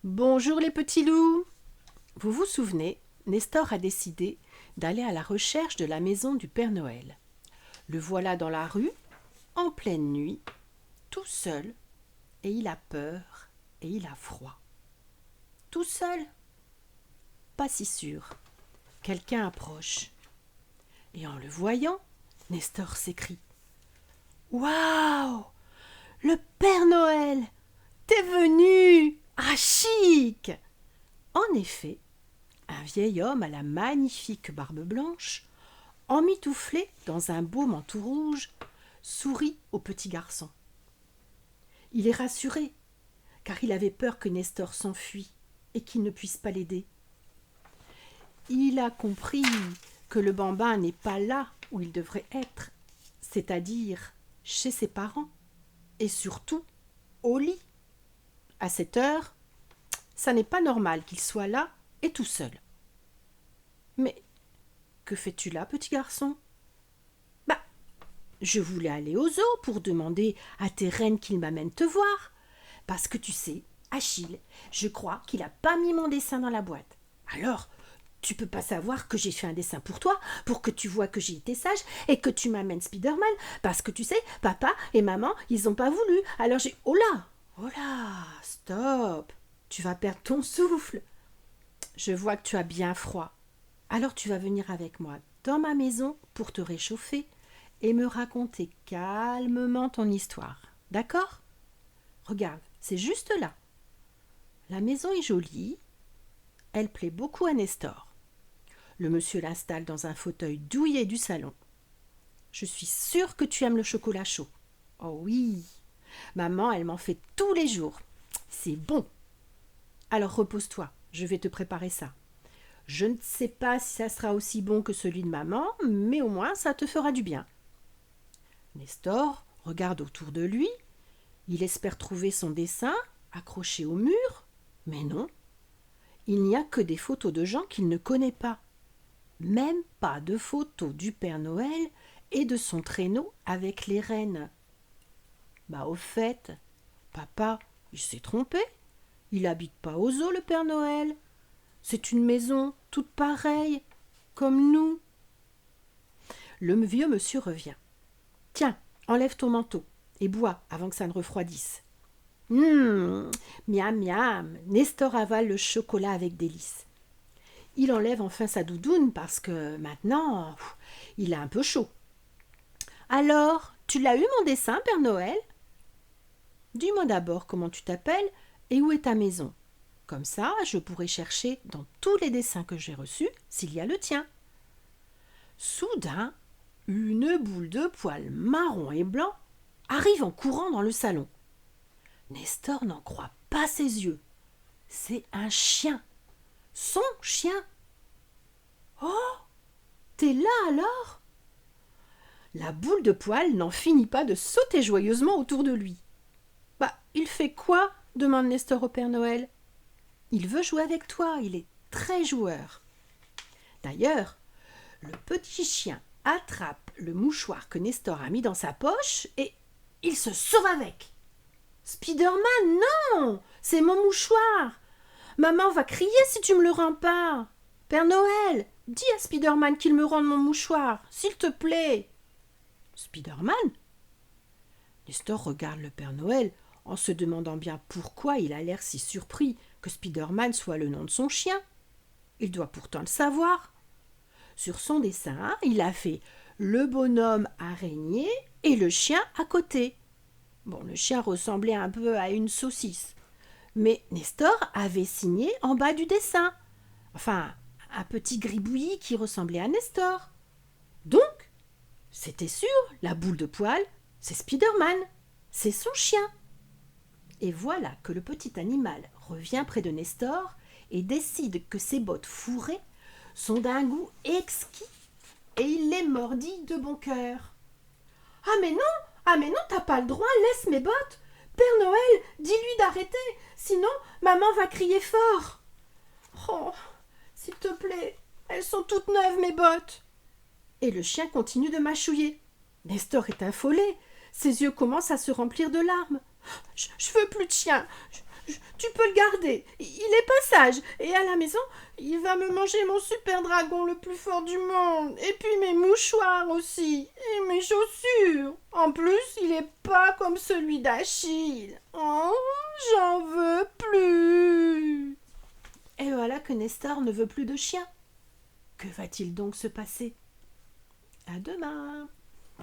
Bonjour les petits loups. Vous vous souvenez, Nestor a décidé d'aller à la recherche de la maison du Père Noël. Le voilà dans la rue, en pleine nuit, tout seul, et il a peur et il a froid. Tout seul? Pas si sûr. Quelqu'un approche. Et en le voyant, Nestor s'écrie: Waouh! Le Père Noël! T'es venu! Ah, chic! En effet, un vieil homme à la magnifique barbe blanche, emmitouflé dans un beau manteau rouge, sourit au petit garçon. Il est rassuré, car il avait peur que Nestor s'enfuit et qu'il ne puisse pas l'aider. Il a compris que le bambin n'est pas là où il devrait être, c'est-à-dire chez ses parents, et surtout au lit. À cette heure, ça n'est pas normal qu'il soit là et tout seul. Mais que fais-tu là, petit garçon? Bah, je voulais aller au zoo pour demander à tes reines qu'ils m'amènent te voir. Parce que tu sais, Achille, je crois qu'il n'a pas mis mon dessin dans la boîte. Alors, tu peux pas savoir que j'ai fait un dessin pour toi, pour que tu vois que j'ai été sage et que tu m'amènes Spider-Man. Parce que tu sais, papa et maman, ils ont pas voulu. Alors j'ai... Oh là, stop. Tu vas perdre ton souffle. Je vois que tu as bien froid. Alors tu vas venir avec moi dans ma maison pour te réchauffer et me raconter calmement ton histoire. D'accord? Regarde, c'est juste là. La maison est jolie. Elle plaît beaucoup à Nestor. Le monsieur l'installe dans un fauteuil douillet du salon. Je suis sûre que tu aimes le chocolat chaud. Oh oui, maman, elle m'en fait tous les jours. C'est bon. Alors repose-toi, je vais te préparer ça. Je ne sais pas si ça sera aussi bon que celui de maman, mais au moins ça te fera du bien. Nestor regarde autour de lui. Il espère trouver son dessin accroché au mur, mais non. Il n'y a que des photos de gens qu'il ne connaît pas. Même pas de photos du Père Noël et de son traîneau avec les reines. Bah au fait, papa, il s'est trompé. Il habite pas au zoo, le Père Noël. C'est une maison toute pareille, comme nous. Le vieux monsieur revient. Tiens, enlève ton manteau et bois avant que ça ne refroidisse. Miam, miam. Nestor avale le chocolat avec délice. Il enlève enfin sa doudoune parce que maintenant, il a un peu chaud. Alors, tu l'as eu mon dessin, Père Noël? Dis-moi d'abord comment tu t'appelles et où est ta maison. Comme ça, je pourrai chercher dans tous les dessins que j'ai reçus s'il y a le tien. Soudain, une boule de poils marron et blanc arrive en courant dans le salon. Nestor n'en croit pas ses yeux. C'est un chien. Son chien. Oh, t'es là alors? La boule de poils n'en finit pas de sauter joyeusement autour de lui. Bah, il fait quoi? Demande Nestor au Père Noël. Il veut jouer avec toi, il est très joueur. D'ailleurs, le petit chien attrape le mouchoir que Nestor a mis dans sa poche et il se sauve avec. Spider-Man, non! C'est mon mouchoir! Maman va crier si tu me le rends pas! Père Noël, dis à Spider-Man qu'il me rende mon mouchoir, s'il te plaît! Spider-Man? Nestor regarde le Père Noël en se demandant bien pourquoi il a l'air si surpris que Spider-Man soit le nom de son chien. Il doit pourtant le savoir. Sur son dessin, il a fait le bonhomme araignée et le chien à côté. Bon, le chien ressemblait un peu à une saucisse. Mais Nestor avait signé en bas du dessin. Enfin, un petit gribouillis qui ressemblait à Nestor. Donc, c'était sûr, la boule de poil, c'est Spider-Man. C'est son chien. Et voilà que le petit animal revient près de Nestor et décide que ses bottes fourrées sont d'un goût exquis et il les mordit de bon cœur. Ah mais non, t'as pas le droit, laisse mes bottes. Père Noël, dis-lui d'arrêter, sinon maman va crier fort. Oh, s'il te plaît, elles sont toutes neuves mes bottes. Et le chien continue de mâchouiller. Nestor est affolé, ses yeux commencent à se remplir de larmes. Je veux plus de chien, Tu peux le garder. Il est pas sage. Et à la maison, il va me manger mon super dragon le plus fort du monde. Et puis mes mouchoirs aussi. Et mes chaussures. En plus, il est pas comme celui d'Achille. Oh, j'en veux plus. Et voilà que Nestor ne veut plus de chien. Que va-t-il donc se passer? À demain.